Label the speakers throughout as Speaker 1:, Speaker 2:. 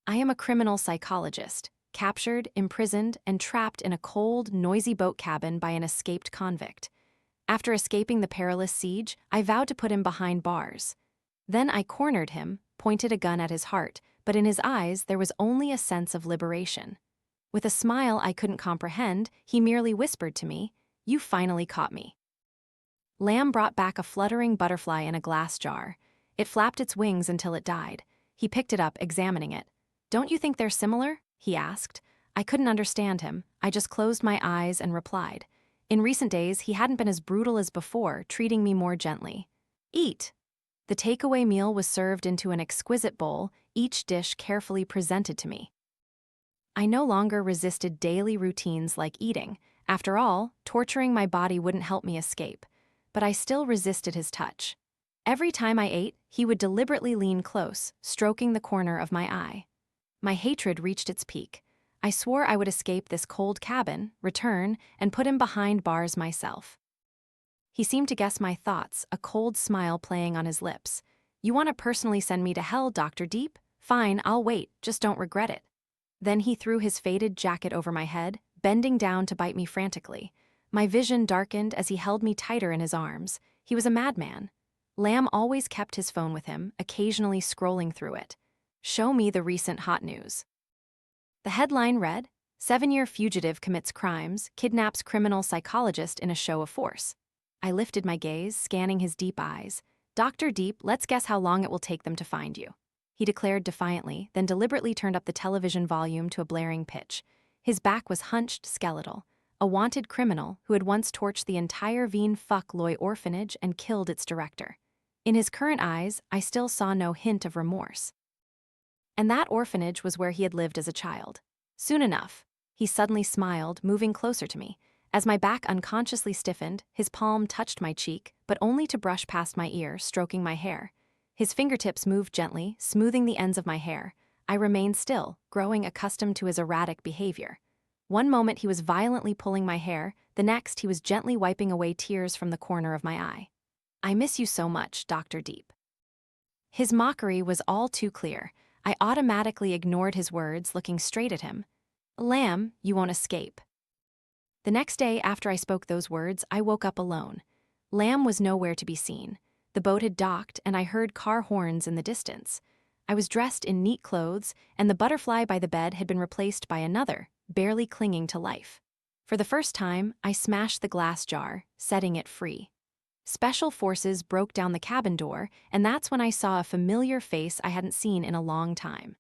Speaker 1: I am a criminal psychologist, captured, imprisoned, and trapped in a cold, noisy boat cabin by an escaped convict. After escaping the perilous siege, I vowed to put him behind bars. Then I cornered him, pointed a gun at his heart, but in his eyes there was only a sense of liberation. With a smile I couldn't comprehend, he merely whispered to me, "You finally caught me." Lamb brought back a fluttering butterfly in a glass jar. It flapped its wings until it died. He picked it up, examining it. "Don't you think they're similar?" he asked. I couldn't understand him. I just closed my eyes and replied. In recent days, he hadn't been as brutal as before, treating me more gently. "Eat." The takeaway meal was served into an exquisite bowl, each dish carefully presented to me. I no longer resisted daily routines like eating. After all, torturing my body wouldn't help me escape. But I still resisted his touch. Every time I ate, he would deliberately lean close, stroking the corner of my eye. My hatred reached its peak. I swore I would escape this cold cabin, return, and put him behind bars myself. He seemed to guess my thoughts, a cold smile playing on his lips. "You want to personally send me to hell, Dr. Deep? Fine, I'll wait, just don't regret it." Then he threw his faded jacket over my head, bending down to bite me frantically. My vision darkened as he held me tighter in his arms. He was a madman. Lamb always kept his phone with him, occasionally scrolling through it. "Show me the recent hot news." The headline read, "7-year fugitive commits crimes, kidnaps criminal psychologist in a show of force." I lifted my gaze, scanning his deep eyes. "Dr. Deep, let's guess how long it will take them to find you," he declared defiantly, then deliberately turned up the television volume to a blaring pitch. His back was hunched, skeletal. A wanted criminal who had once torched the entire Loy orphanage and killed its director. In his current eyes, I still saw no hint of remorse. And that orphanage was where he had lived as a child. Soon enough, he suddenly smiled, moving closer to me. As my back unconsciously stiffened, his palm touched my cheek, but only to brush past my ear, stroking my hair. His fingertips moved gently, smoothing the ends of my hair. I remained still, growing accustomed to his erratic behavior. One moment he was violently pulling my hair, the next he was gently wiping away tears from the corner of my eye. "I miss you so much, Dr. Deep." His mockery was all too clear. I automatically ignored his words, looking straight at him. "Lamb, you won't escape." The next day after I spoke those words, I woke up alone. Lamb was nowhere to be seen. The boat had docked, and I heard car horns in the distance. I was dressed in neat clothes, and the butterfly by the bed had been replaced by another, barely clinging to life. For the first time, I smashed the glass jar, setting it free. Special forces broke down the cabin door, and that's when I saw a familiar face I hadn't seen in a long time.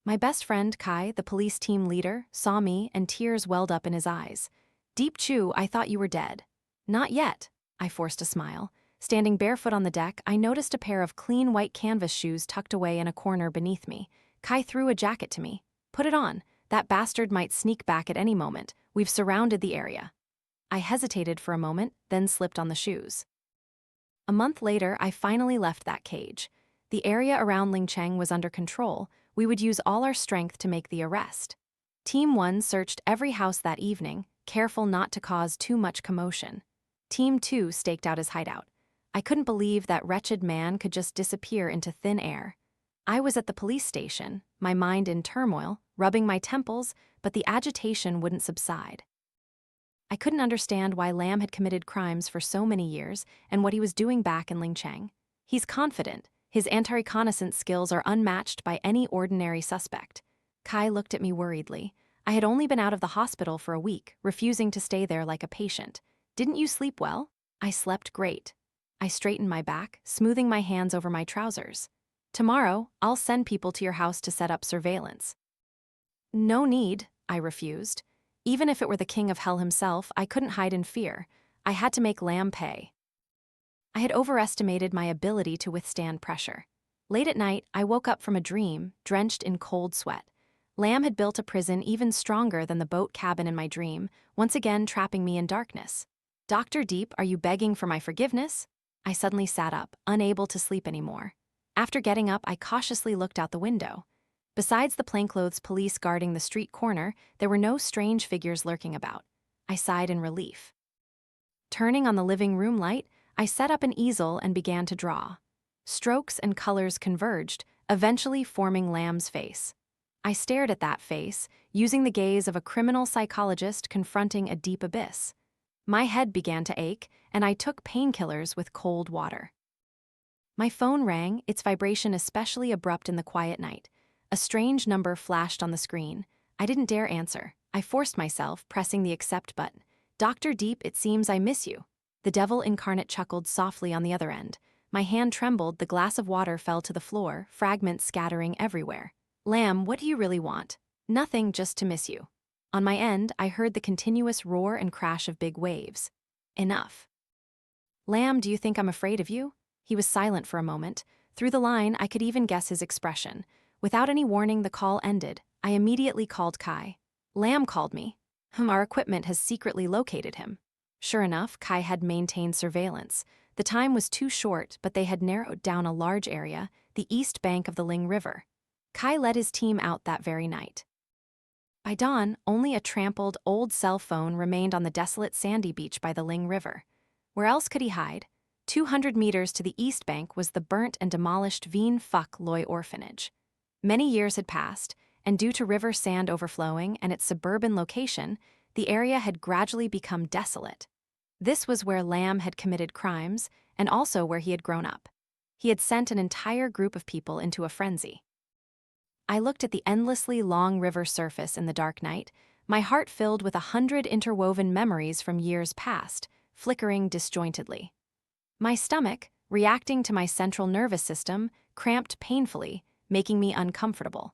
Speaker 1: My best friend, Kai, the police team leader, saw me and tears welled up in his eyes. "Deep Chew, I thought you were dead." "Not yet," I forced a smile. Standing barefoot on the deck, I noticed a pair of clean white canvas shoes tucked away in a corner beneath me. Kai threw a jacket to me. "Put it on. That bastard might sneak back at any moment. We've surrounded the area." I hesitated for a moment, then slipped on the shoes. A month later, I finally left that cage. The area around Lingcheng was under control. We would use all our strength to make the arrest. Team 1 searched every house that evening, careful not to cause too much commotion. Team 2 staked out his hideout. I couldn't believe that wretched man could just disappear into thin air. I was at the police station, my mind in turmoil, rubbing my temples, but the agitation wouldn't subside. I couldn't understand why Lamb had committed crimes for so many years and what he was doing back in Lingcheng. He's confident. His anti-reconnaissance skills are unmatched by any ordinary suspect. Kai looked at me worriedly. I had only been out of the hospital for a week, refusing to stay there like a patient. "Didn't you sleep well?" "I slept great." I straightened my back, smoothing my hands over my trousers. "Tomorrow, I'll send people to your house to set up surveillance." "No need," I refused. Even if it were the king of hell himself, I couldn't hide in fear. I had to make Lamb pay. I had overestimated my ability to withstand pressure. Late at night, I woke up from a dream, drenched in cold sweat. Lamb had built a prison even stronger than the boat cabin in my dream, once again trapping me in darkness. "Dr. Deep, are you begging for my forgiveness?" I suddenly sat up, unable to sleep anymore. After getting up, I cautiously looked out the window. Besides the plainclothes police guarding the street corner, there were no strange figures lurking about. I sighed in relief. Turning on the living room light, I set up an easel and began to draw. Strokes and colors converged, eventually forming Lamb's face. I stared at that face, using the gaze of a criminal psychologist confronting a deep abyss. My head began to ache, and I took painkillers with cold water. My phone rang, its vibration especially abrupt in the quiet night. A strange number flashed on the screen. I didn't dare answer. I forced myself, pressing the accept button. "Dr. Deep, it seems I miss you." The devil incarnate chuckled softly on the other end. My hand trembled, the glass of water fell to the floor, fragments scattering everywhere. "Lamb, what do you really want?" "Nothing, just to miss you." On my end, I heard the continuous roar and crash of big waves. "Enough." "Lamb, do you think I'm afraid of you?" He was silent for a moment. Through the line, I could even guess his expression. Without any warning, the call ended. I immediately called Kai. "Lamb called me. Our equipment has secretly located him." Sure enough, Kai had maintained surveillance. The time was too short, but they had narrowed down a large area, the east bank of the Ling River. Kai led his team out that very night. By dawn, only a trampled, old cell phone remained on the desolate sandy beach by the Ling River. Where else could he hide? 200 meters to the east bank was the burnt and demolished Veen Phuc Loy orphanage. Many years had passed, and due to river sand overflowing and its suburban location, the area had gradually become desolate. This was where Lamb had committed crimes, and also where he had grown up. He had sent an entire group of people into a frenzy. I looked at the endlessly long river surface in the dark night, my heart filled with 100 interwoven memories from years past, flickering disjointedly. My stomach, reacting to my central nervous system, cramped painfully, making me uncomfortable.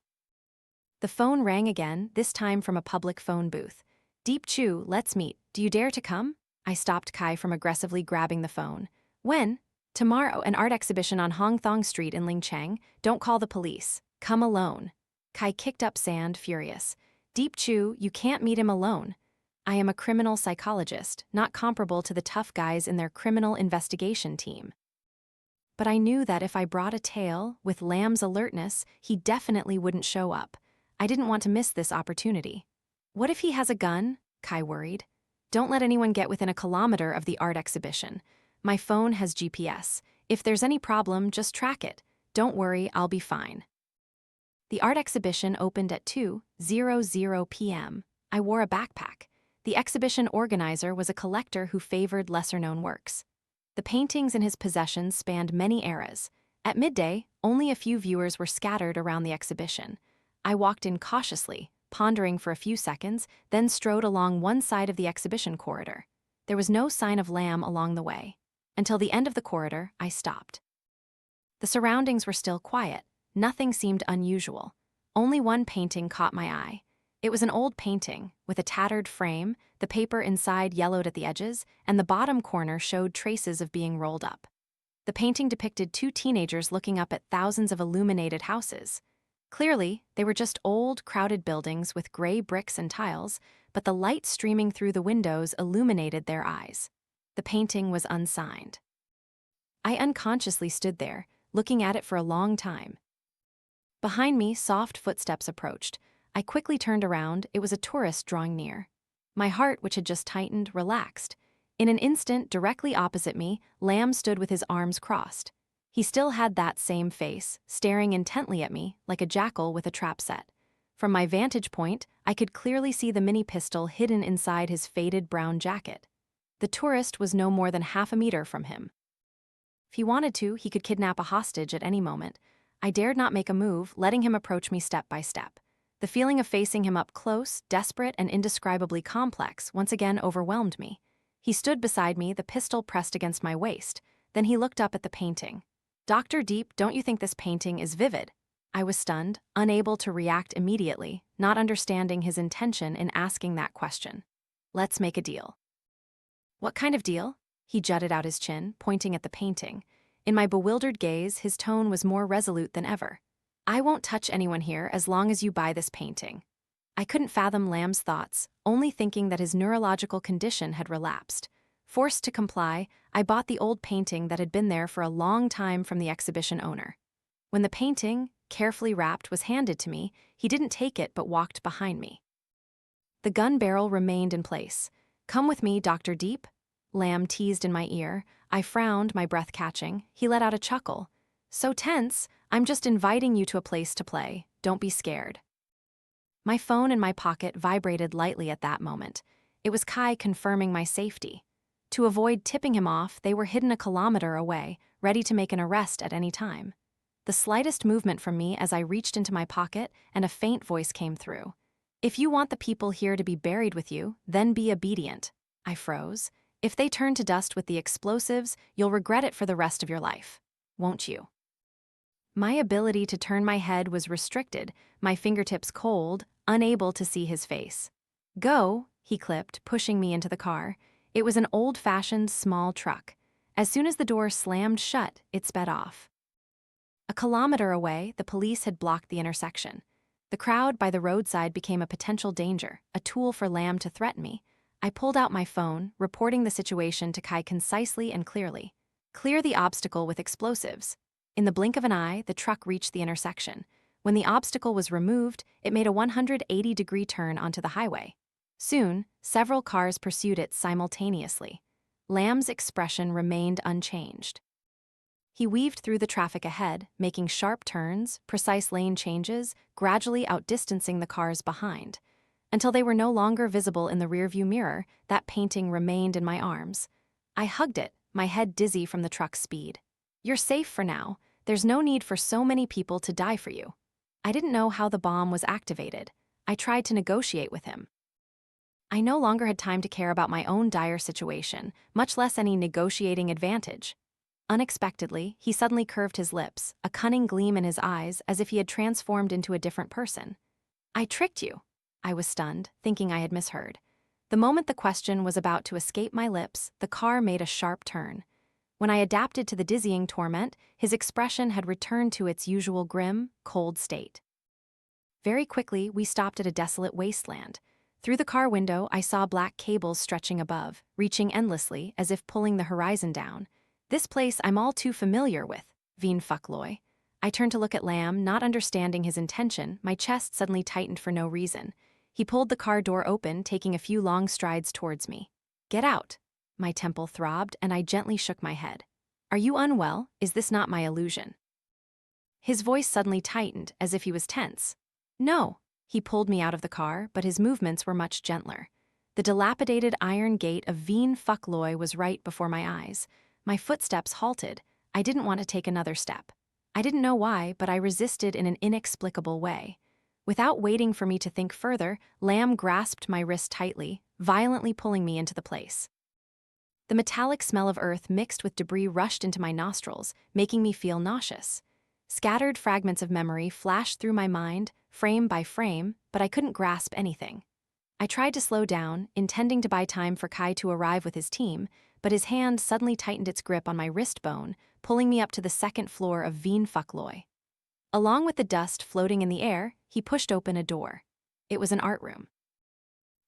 Speaker 1: The phone rang again, this time from a public phone booth. "Deep Chu, let's meet. Do you dare to come?" I stopped Kai from aggressively grabbing the phone. "When?" "Tomorrow, an art exhibition on Hong Thong Street in Lingcheng. Don't call the police. Come alone." Kai kicked up sand, furious. "Deep Chu, you can't meet him alone. I am a criminal psychologist, not comparable to the tough guys in their criminal investigation team." But I knew that if I brought a tale, with Lamb's alertness, he definitely wouldn't show up. I didn't want to miss this opportunity. "What if he has a gun?" Kai worried. "Don't let anyone get within a kilometer of the art exhibition. My phone has GPS. If there's any problem, just track it. Don't worry, I'll be fine." The art exhibition opened at 2:00 p.m. I wore a backpack. The exhibition organizer was a collector who favored lesser-known works. The paintings in his possession spanned many eras. At midday, only a few viewers were scattered around the exhibition. I walked in cautiously, pondering for a few seconds, then strode along one side of the exhibition corridor. There was no sign of Lamb along the way. Until the end of the corridor, I stopped. The surroundings were still quiet. Nothing seemed unusual. Only one painting caught my eye. It was an old painting, with a tattered frame, the paper inside yellowed at the edges, and the bottom corner showed traces of being rolled up. The painting depicted two teenagers looking up at thousands of illuminated houses. Clearly, they were just old, crowded buildings with gray bricks and tiles, but the light streaming through the windows illuminated their eyes. The painting was unsigned. I unconsciously stood there, looking at it for a long time. Behind me, soft footsteps approached. I quickly turned around. It was a tourist drawing near. My heart, which had just tightened, relaxed. In an instant, directly opposite me, Lamb stood with his arms crossed. He still had that same face, staring intently at me, like a jackal with a trap set. From my vantage point, I could clearly see the mini pistol hidden inside his faded brown jacket. The tourist was no more than half a meter from him. If he wanted to, he could kidnap a hostage at any moment. I dared not make a move, letting him approach me step by step. The feeling of facing him up close, desperate, and indescribably complex once again overwhelmed me. He stood beside me, the pistol pressed against my waist. Then he looked up at the painting. "Dr. Deep, don't you think this painting is vivid?" I was stunned, unable to react immediately, not understanding his intention in asking that question. "Let's make a deal." "What kind of deal?" He jutted out his chin, pointing at the painting. In my bewildered gaze, his tone was more resolute than ever. "I won't touch anyone here as long as you buy this painting." I couldn't fathom Lamb's thoughts, only thinking that his neurological condition had relapsed. Forced to comply, I bought the old painting that had been there for a long time from the exhibition owner. When the painting, carefully wrapped, was handed to me, he didn't take it but walked behind me. The gun barrel remained in place. "Come with me, Dr. Deep." Lamb teased in my ear. I frowned, my breath catching. He let out a chuckle. So tense, I'm just inviting you to a place to play. Don't be scared. My phone in my pocket vibrated lightly at that moment. It was Kai confirming my safety. To avoid tipping him off, they were hidden a kilometer away, ready to make an arrest at any time. The slightest movement from me as I reached into my pocket, and a faint voice came through. If you want the people here to be buried with you, then be obedient. I froze. If they turn to dust with the explosives, you'll regret it for the rest of your life. Won't you? My ability to turn my head was restricted, my fingertips cold, unable to see his face. Go, he clipped, pushing me into the car. It was an old-fashioned small truck. As soon as the door slammed shut, it sped off. A kilometer away, the police had blocked the intersection. The crowd by the roadside became a potential danger, a tool for Lamb to threaten me. I pulled out my phone, reporting the situation to Kai concisely and clearly. Clear the obstacle with explosives. In the blink of an eye, the truck reached the intersection. When the obstacle was removed, it made a 180-degree turn onto the highway. Soon, several cars pursued it simultaneously. Lamb's expression remained unchanged. He weaved through the traffic ahead, making sharp turns, precise lane changes, gradually outdistancing the cars behind. Until they were no longer visible in the rearview mirror, that painting remained in my arms. I hugged it, my head dizzy from the truck's speed. You're safe for now. There's no need for so many people to die for you. I didn't know how the bomb was activated. I tried to negotiate with him. I no longer had time to care about my own dire situation, much less any negotiating advantage. Unexpectedly, he suddenly curved his lips, a cunning gleam in his eyes as if he had transformed into a different person. I tricked you. I was stunned, thinking I had misheard. The moment the question was about to escape my lips, the car made a sharp turn. When I adapted to the dizzying torment, his expression had returned to its usual grim, cold state. Very quickly, we stopped at a desolate wasteland. Through the car window, I saw black cables stretching above, reaching endlessly, as if pulling the horizon down. This place I'm all too familiar with, Veen Fuckloy. I turned to look at Lamb, not understanding his intention. My chest suddenly tightened for no reason. He pulled the car door open, taking a few long strides towards me. Get out. My temple throbbed, and I gently shook my head. Are you unwell? Is this not my illusion? His voice suddenly tightened, as if he was tense. No. He pulled me out of the car, but his movements were much gentler. The dilapidated iron gate of Veen Fuckloy was right before my eyes. My footsteps halted. I didn't want to take another step. I didn't know why, but I resisted in an inexplicable way. Without waiting for me to think further, Lamb grasped my wrist tightly, violently pulling me into the place. The metallic smell of earth mixed with debris rushed into my nostrils, making me feel nauseous. Scattered fragments of memory flashed through my mind, frame by frame, but I couldn't grasp anything. I tried to slow down, intending to buy time for Kai to arrive with his team, but his hand suddenly tightened its grip on my wrist bone, pulling me up to the second floor of Veen Fuckloy. Along with the dust floating in the air, he pushed open a door. It was an art room.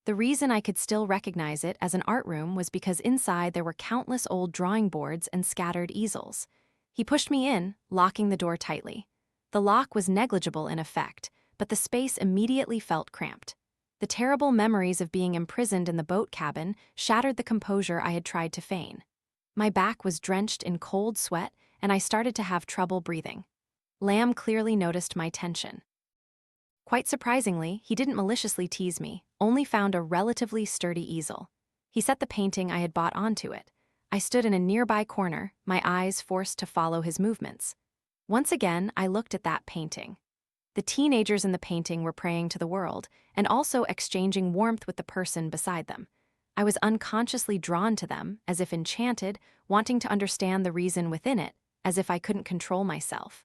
Speaker 1: The reason I could still recognize it as an art room was because inside there were countless old drawing boards and scattered easels. He pushed me in, locking the door tightly. The lock was negligible in effect, but the space immediately felt cramped. The terrible memories of being imprisoned in the boat cabin shattered the composure I had tried to feign. My back was drenched in cold sweat, and I started to have trouble breathing. Lamb clearly noticed my tension. Quite surprisingly, he didn't maliciously tease me, only found a relatively sturdy easel. He set the painting I had bought onto it. I stood in a nearby corner, my eyes forced to follow his movements. Once again, I looked at that painting. The teenagers in the painting were praying to the world, and also exchanging warmth with the person beside them. I was unconsciously drawn to them, as if enchanted, wanting to understand the reason within it, as if I couldn't control myself.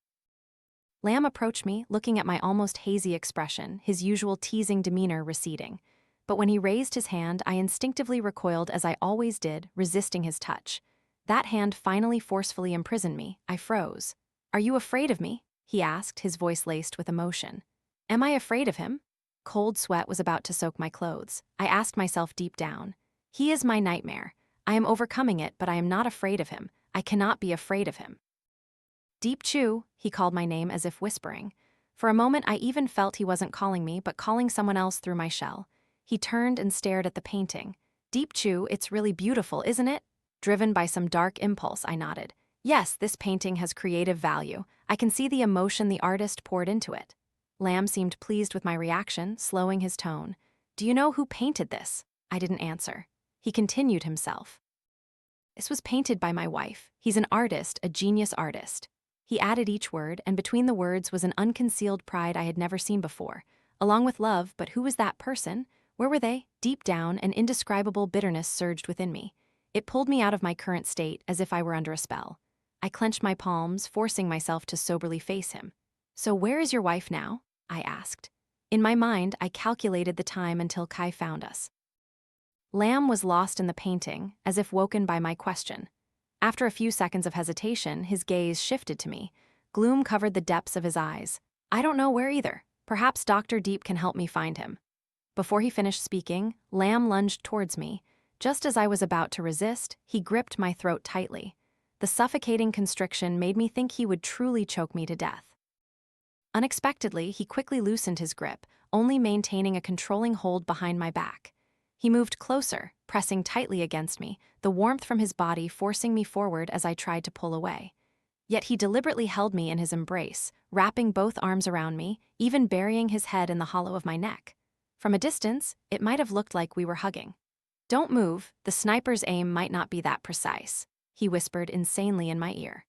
Speaker 1: Lamb approached me, looking at my almost hazy expression, his usual teasing demeanor receding. But when he raised his hand, I instinctively recoiled as I always did, resisting his touch. That hand finally forcefully imprisoned me. I froze. "Are you afraid of me?" he asked, his voice laced with emotion. Am I afraid of him? Cold sweat was about to soak my clothes. I asked myself deep down. He is my nightmare. I am overcoming it, but I am not afraid of him. I cannot be afraid of him. Deep Chew, he called my name as if whispering. For a moment I even felt he wasn't calling me, but calling someone else through my shell. He turned and stared at the painting. "Deep Chew, it's really beautiful, isn't it?" Driven by some dark impulse, I nodded. "Yes, this painting has creative value. I can see the emotion the artist poured into it. Lamb seemed pleased with my reaction, slowing his tone. Do you know who painted this? I didn't answer. He continued himself. This was painted by my wife. He's an artist, a genius artist. He added each word, and between the words was an unconcealed pride I had never seen before, along with love. But who was that person? Where were they? Deep down, an indescribable bitterness surged within me. It pulled me out of my current state as if I were under a spell. I clenched my palms, forcing myself to soberly face him. So where is your wife now? I asked. In my mind, I calculated the time until Kai found us. Lamb was lost in the painting, as if woken by my question. After a few seconds of hesitation, his gaze shifted to me. Gloom covered the depths of his eyes. I don't know where either. Perhaps Dr. Deep can help me find him. Before he finished speaking, Lamb lunged towards me. Just as I was about to resist, he gripped my throat tightly. The suffocating constriction made me think he would truly choke me to death. Unexpectedly, he quickly loosened his grip, only maintaining a controlling hold behind my back. He moved closer, pressing tightly against me, the warmth from his body forcing me forward as I tried to pull away. Yet he deliberately held me in his embrace, wrapping both arms around me, even burying his head in the hollow of my neck. From a distance, it might have looked like we were hugging. Don't move, the sniper's aim might not be that precise, he whispered insanely in my ear.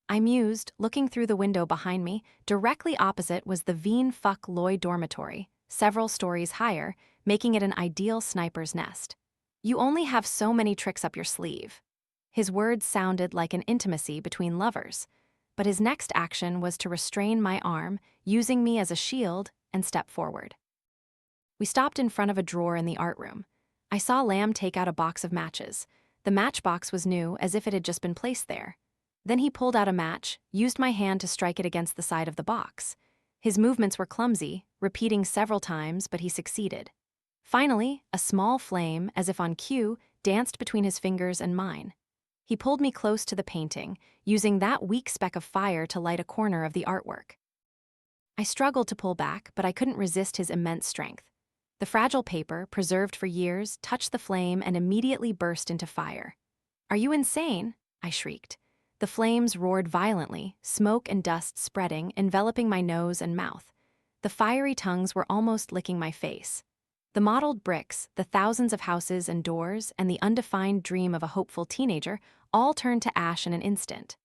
Speaker 1: I mused, looking through the window behind me. Directly opposite was the Veen Fuck Loy dormitory, several stories higher, making it an ideal sniper's nest. You only have so many tricks up your sleeve. His words sounded like an intimacy between lovers, but his next action was to restrain my arm, using me as a shield, and step forward. We stopped in front of a drawer in the art room. I saw Lamb take out a box of matches. The matchbox was new, as if it had just been placed there. Then he pulled out a match, used my hand to strike it against the side of the box. His movements were clumsy, repeating several times, but he succeeded. Finally, a small flame, as if on cue, danced between his fingers and mine. He pulled me close to the painting, using that weak speck of fire to light a corner of the artwork. I struggled to pull back, but I couldn't resist his immense strength. The fragile paper, preserved for years, touched the flame and immediately burst into fire. Are you insane? I shrieked. The flames roared violently, smoke and dust spreading, enveloping my nose and mouth. The fiery tongues were almost licking my face. The mottled bricks, the thousands of houses and doors, and the undefined dream of a hopeful teenager all turned to ash in an instant.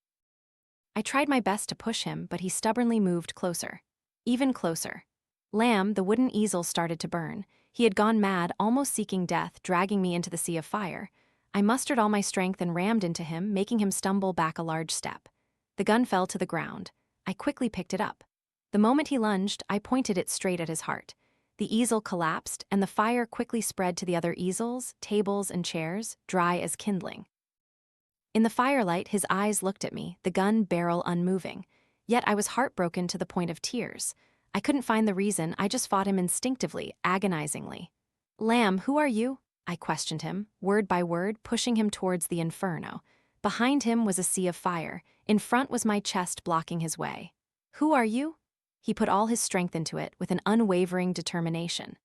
Speaker 1: I tried my best to push him, but he stubbornly moved closer. Even closer. Lamb, the wooden easel started to burn. He had gone mad, almost seeking death, dragging me into the sea of fire. I mustered all my strength and rammed into him, making him stumble back a large step. The gun fell to the ground. I quickly picked it up. The moment he lunged, I pointed it straight at his heart. The easel collapsed, and the fire quickly spread to the other easels, tables, and chairs, dry as kindling. In the firelight, his eyes looked at me, the gun barrel unmoving. Yet I was heartbroken to the point of tears. I couldn't find the reason, I just fought him instinctively, agonizingly. Lamb, who are you? I questioned him, word by word, pushing him towards the inferno. Behind him was a sea of fire. In front was my chest blocking his way. Who are you? He put all his strength into it, with an unwavering determination.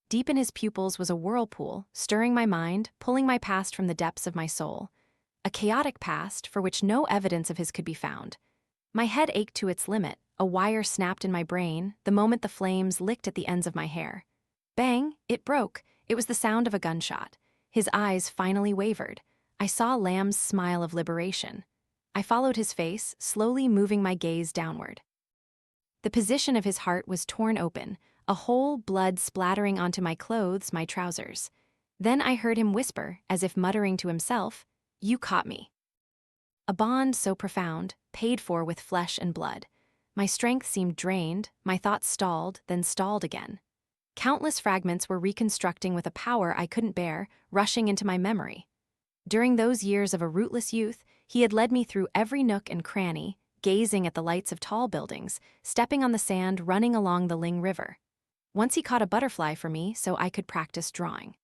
Speaker 1: Deep in his pupils was a whirlpool, stirring my mind, pulling my past from the depths of my soul. A chaotic past for which no evidence of his could be found. My head ached to its limit. A wire snapped in my brain the moment the flames licked at the ends of my hair. Bang! It broke. It was the sound of a gunshot. His eyes finally wavered. I saw Lamb's smile of liberation. I followed his face, slowly moving my gaze downward. The position of his heart was torn open, a hole, blood splattering onto my clothes, my trousers. Then I heard him whisper, as if muttering to himself, "You caught me." A bond so profound, paid for with flesh and blood. My strength seemed drained, my thoughts stalled, then stalled again. Countless fragments were reconstructing with a power I couldn't bear, rushing into my memory. During those years of a rootless youth, he had led me through every nook and cranny, gazing at the lights of tall buildings, stepping on the sand, running along the Ling River. Once he caught a butterfly for me so I could practice drawing.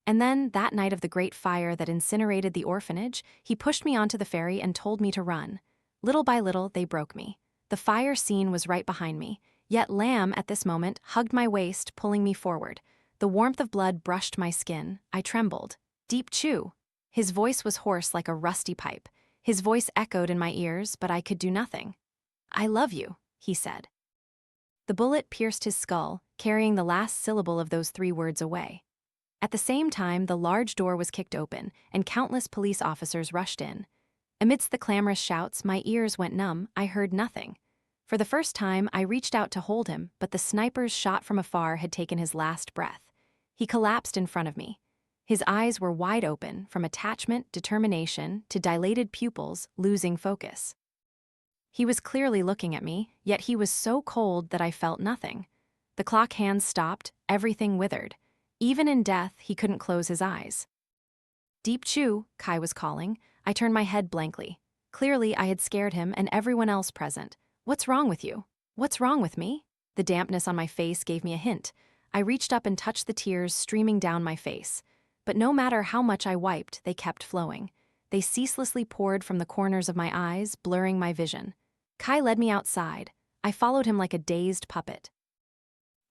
Speaker 1: And then, that night of the great fire that incinerated the orphanage, he pushed me onto the ferry and told me to run. Little by little, they broke me. The fire scene was right behind me, yet Lamb, at this moment, hugged my waist, pulling me forward. The warmth of blood brushed my skin. I trembled. Deep Chew. His voice was hoarse like a rusty pipe. His voice echoed in my ears, but I could do nothing. "I love you," he said. The bullet pierced his skull, carrying the last syllable of those 3 words away. At the same time, the large door was kicked open, and countless police officers rushed in. Amidst the clamorous shouts, my ears went numb. I heard nothing. For the first time, I reached out to hold him, but the sniper's shot from afar had taken his last breath. He collapsed in front of me. His eyes were wide open, from attachment, determination, to dilated pupils, losing focus. He was clearly looking at me, yet he was so cold that I felt nothing. The clock hands stopped, everything withered. Even in death, he couldn't close his eyes. "Deep Chew," Kai was calling. I turned my head blankly. Clearly, I had scared him and everyone else present. "What's wrong with you? What's wrong with me?" The dampness on my face gave me a hint. I reached up and touched the tears streaming down my face. But no matter how much I wiped, they kept flowing. They ceaselessly poured from the corners of my eyes, blurring my vision. Kai led me outside. I followed him like a dazed puppet.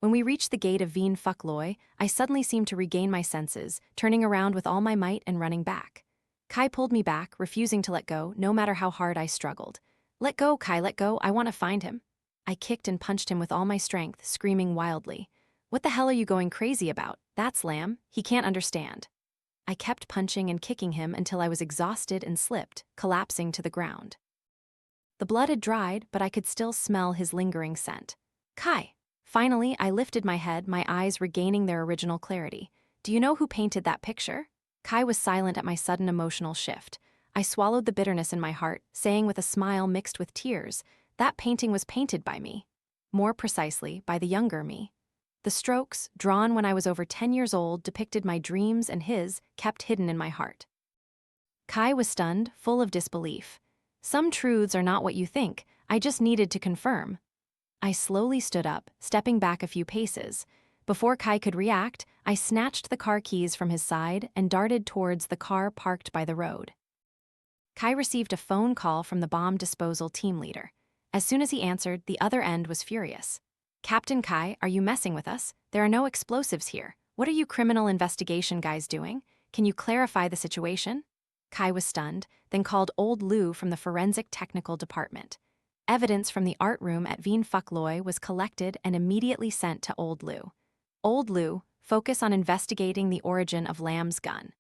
Speaker 1: When we reached the gate of Veen Fuckloy, I suddenly seemed to regain my senses, turning around with all my might and running back. Kai pulled me back, refusing to let go, no matter how hard I struggled. "Let go, Kai, let go, I want to find him." I kicked and punched him with all my strength, screaming wildly. "What the hell are you going crazy about? That's Lamb. He can't understand." I kept punching and kicking him until I was exhausted and slipped, collapsing to the ground. The blood had dried, but I could still smell his lingering scent. "Kai." Finally, I lifted my head, my eyes regaining their original clarity. "Do you know who painted that picture?" Kai was silent at my sudden emotional shift. I swallowed the bitterness in my heart, saying with a smile mixed with tears, "That painting was painted by me. More precisely, by the younger me." The strokes, drawn when I was over 10 years old, depicted my dreams and his, kept hidden in my heart. Kai was stunned, full of disbelief. "Some truths are not what you think. I just needed to confirm." I slowly stood up, stepping back a few paces. Before Kai could react, I snatched the car keys from his side and darted towards the car parked by the road. Kai received a phone call from the bomb disposal team leader. As soon as he answered, the other end was furious. "Captain Kai, are you messing with us? There are no explosives here. What are you criminal investigation guys doing? Can you clarify the situation?" Kai was stunned, then called Old Lou from the forensic technical department. Evidence from the art room at Veen Fuckloy was collected and immediately sent to Old Lou. Old Lou, focus on investigating the origin of Lamb's gun.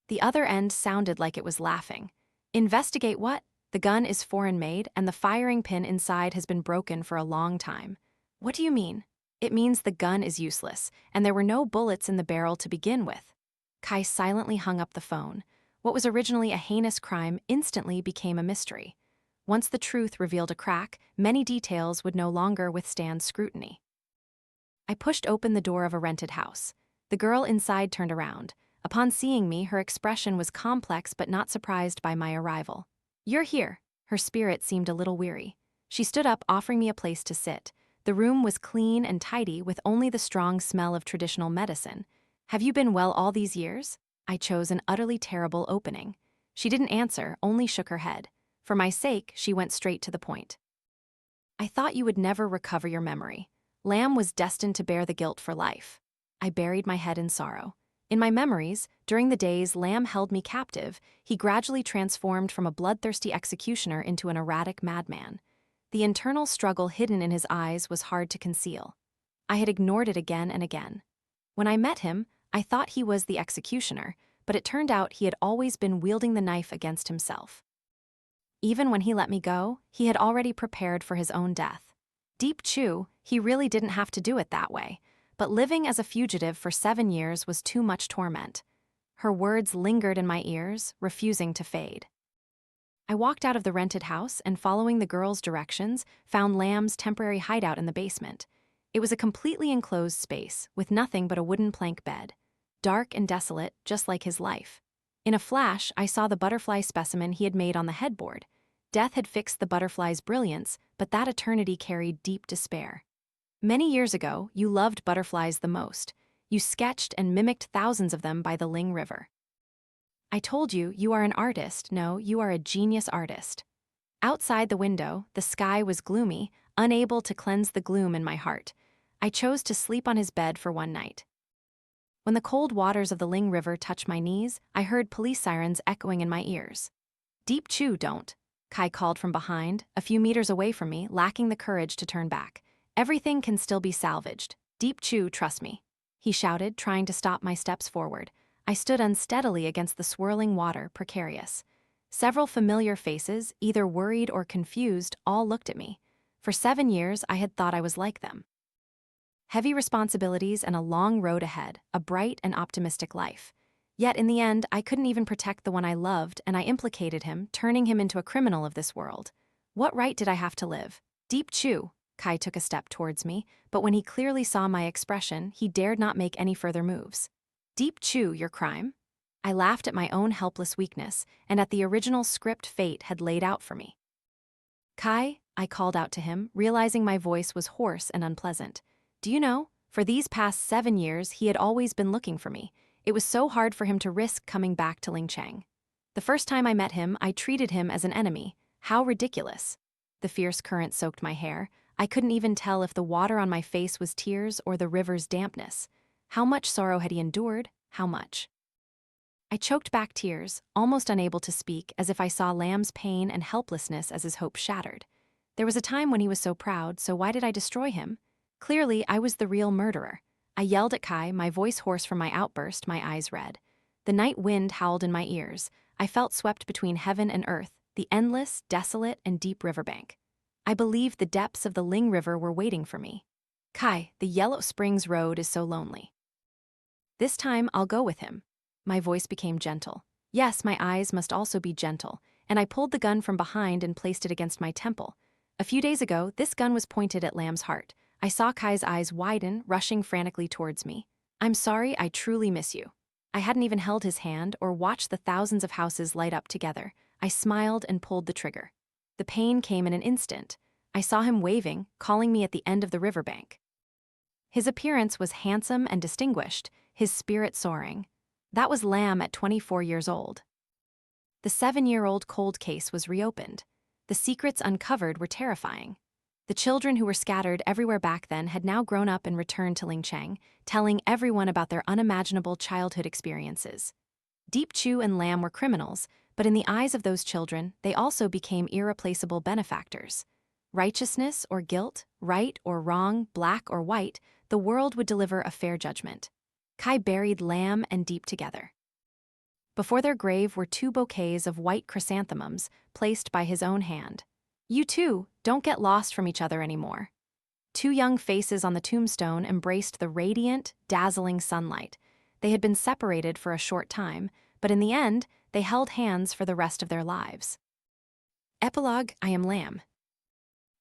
Speaker 1: The other end sounded like it was laughing. "Investigate what? The gun is foreign-made and the firing pin inside has been broken for a long time." "What do you mean?" "It means the gun is useless, and there were no bullets in the barrel to begin with." Kai silently hung up the phone. What was originally a heinous crime instantly became a mystery. Once the truth revealed a crack, many details would no longer withstand scrutiny. I pushed open the door of a rented house. The girl inside turned around. Upon seeing me, her expression was complex but not surprised by my arrival. "You're here." Her spirit seemed a little weary. She stood up, offering me a place to sit. The room was clean and tidy, with only the strong smell of traditional medicine. "Have you been well all these years?" I chose an utterly terrible opening. She didn't answer, only shook her head. For my sake, she went straight to the point. "I thought you would never recover your memory. Lamb was destined to bear the guilt for life." I buried my head in sorrow. In my memories, during the days Lamb held me captive, he gradually transformed from a bloodthirsty executioner into an erratic madman. The internal struggle hidden in his eyes was hard to conceal. I had ignored it again and again. When I met him, I thought he was the executioner, but it turned out he had always been wielding the knife against himself. Even when he let me go, he had already prepared for his own death. Deep Chew, he really didn't have to do it that way, but living as a fugitive for 7 years was too much torment. Her words lingered in my ears, refusing to fade. I walked out of the rented house and, following the girl's directions, found Lamb's temporary hideout in the basement. It was a completely enclosed space, with nothing but a wooden plank bed. Dark and desolate, just like his life. In a flash, I saw the butterfly specimen he had made on the headboard. Death had fixed the butterfly's brilliance, but that eternity carried deep despair. "Many years ago, you loved butterflies the most. You sketched and mimicked thousands of them by the Ling River. I told you, you are an artist. No, you are a genius artist." Outside the window, the sky was gloomy, unable to cleanse the gloom in my heart. I chose to sleep on his bed for one night. When the cold waters of the Ling River touched my knees, I heard police sirens echoing in my ears. Deep Chew, don't. Kai called from behind, a few meters away from me, lacking the courage to turn back. Everything can still be salvaged. Deep Chew, trust me. He shouted, trying to stop my steps forward. I stood unsteadily against the swirling water, precarious. Several familiar faces, either worried or confused, all looked at me. For 7 years, I had thought I was like them. Heavy responsibilities and a long road ahead, a bright and optimistic life. Yet in the end, I couldn't even protect the one I loved, and I implicated him, turning him into a criminal of this world. What right did I have to live? Deep Chew. Kai took a step towards me, but when he clearly saw my expression, he dared not make any further moves. Deep Chew, your crime? I laughed at my own helpless weakness, and at the original script fate had laid out for me. Kai, I called out to him, realizing my voice was hoarse and unpleasant. Do you know, for these past 7 years, he had always been looking for me. It was so hard for him to risk coming back to Lingcheng. The first time I met him, I treated him as an enemy. How ridiculous. The fierce current soaked my hair. I couldn't even tell if the water on my face was tears or the river's dampness. How much sorrow had he endured? How much? I choked back tears, almost unable to speak, as if I saw Lamb's pain and helplessness as his hope shattered. There was a time when he was so proud, so why did I destroy him? Clearly, I was the real murderer. I yelled at Kai, my voice hoarse from my outburst, my eyes red. The night wind howled in my ears. I felt swept between heaven and earth, the endless, desolate, and deep riverbank. I believed the depths of the Ling River were waiting for me. Kai, the Yellow Springs Road is so lonely. This time, I'll go with him. My voice became gentle. Yes, my eyes must also be gentle, and I pulled the gun from behind and placed it against my temple. A few days ago, this gun was pointed at Lamb's heart. I saw Kai's eyes widen, rushing frantically towards me. I'm sorry, I truly miss you. I hadn't even held his hand or watched the thousands of houses light up together. I smiled and pulled the trigger. The pain came in an instant. I saw him waving, calling me at the end of the riverbank. His appearance was handsome and distinguished, his spirit soaring. That was Lamb at 24 years old. The 7-year-old cold case was reopened. The secrets uncovered were terrifying. The children who were scattered everywhere back then had now grown up and returned to Lingcheng, telling everyone about their unimaginable childhood experiences. Deep Chew and Lamb were criminals, but in the eyes of those children, they also became irreplaceable benefactors. Righteousness or guilt, right or wrong, black or white, the world would deliver a fair judgment. Kai buried Lamb and Deep together. Before their grave were 2 bouquets of white chrysanthemums placed by his own hand. You two, don't get lost from each other anymore. 2 young faces on the tombstone embraced the radiant, dazzling sunlight. They had been separated for a short time, but in the end, they held hands for the rest of their lives. Epilogue, I am Lamb.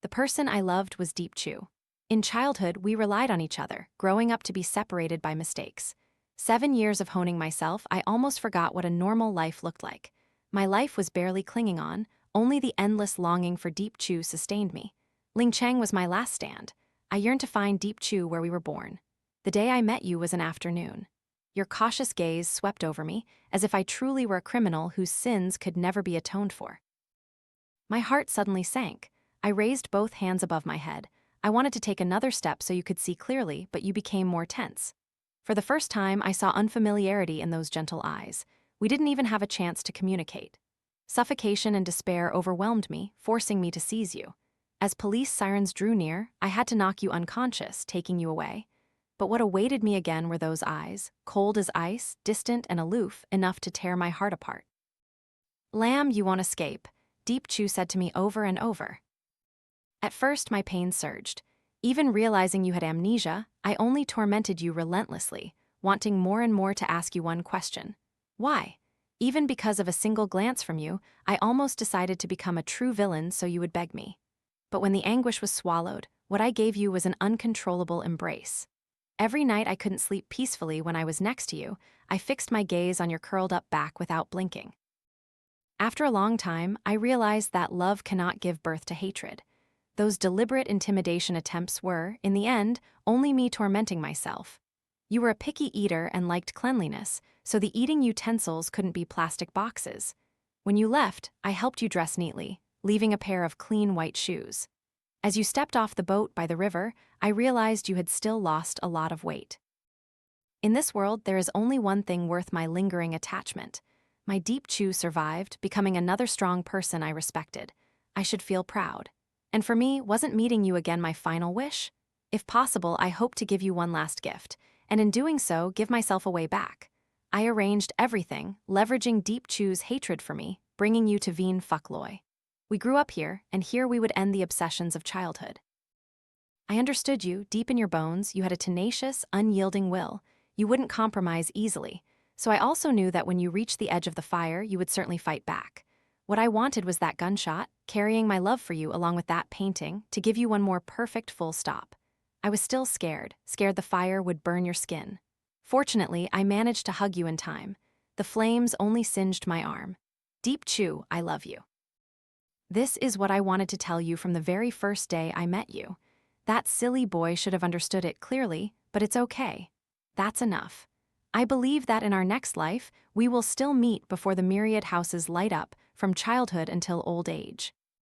Speaker 1: The person I loved was Deep Chew. In childhood, we relied on each other, growing up to be separated by mistakes. 7 years of honing myself, I almost forgot what a normal life looked like. My life was barely clinging on, only the endless longing for Deep Chew sustained me. Lingcheng was my last stand. I yearned to find Deep Chew where we were born. The day I met you was an afternoon. Your cautious gaze swept over me, as if I truly were a criminal whose sins could never be atoned for. My heart suddenly sank. I raised both hands above my head. I wanted to take another step so you could see clearly, but you became more tense. For the first time, I saw unfamiliarity in those gentle eyes. We didn't even have a chance to communicate. Suffocation and despair overwhelmed me, forcing me to seize you. As police sirens drew near, I had to knock you unconscious, taking you away. But what awaited me again were those eyes, cold as ice, distant and aloof, enough to tear my heart apart. Lamb, you won't escape, Deep Chew said to me over and over. At first, my pain surged. Even realizing you had amnesia, I only tormented you relentlessly, wanting more and more to ask you one question. Why? Even because of a single glance from you, I almost decided to become a true villain so you would beg me. But when the anguish was swallowed, what I gave you was an uncontrollable embrace. Every night I couldn't sleep peacefully when I was next to you, I fixed my gaze on your curled-up back without blinking. After a long time, I realized that love cannot give birth to hatred. Those deliberate intimidation attempts were, in the end, only me tormenting myself. You were a picky eater and liked cleanliness, so the eating utensils couldn't be plastic boxes. When you left, I helped you dress neatly, leaving a pair of clean white shoes. As you stepped off the boat by the river, I realized you had still lost a lot of weight. In this world, there is only one thing worth my lingering attachment: My deep chew survived, becoming another strong person I respected. I should feel proud. And for me, wasn't meeting you again my final wish? If possible, I hope to give you one last gift, and in doing so, give myself a way back. I arranged everything, leveraging Deep Chew's hatred for me, bringing you to Veen Fuckloy. We grew up here, and here we would end the obsessions of childhood. I understood you, deep in your bones, you had a tenacious, unyielding will. You wouldn't compromise easily. So I also knew that when you reached the edge of the fire, you would certainly fight back. What I wanted was that gunshot, carrying my love for you along with that painting, to give you one more perfect full stop. I was still scared the fire would burn your skin. Fortunately, I managed to hug you in time. The flames only singed my arm. Deep Chew, I love you. This is what I wanted to tell you from the very first day I met you. That silly boy should have understood it clearly, but it's okay. That's enough. I believe that in our next life, we will still meet before the myriad houses light up, from childhood until old age.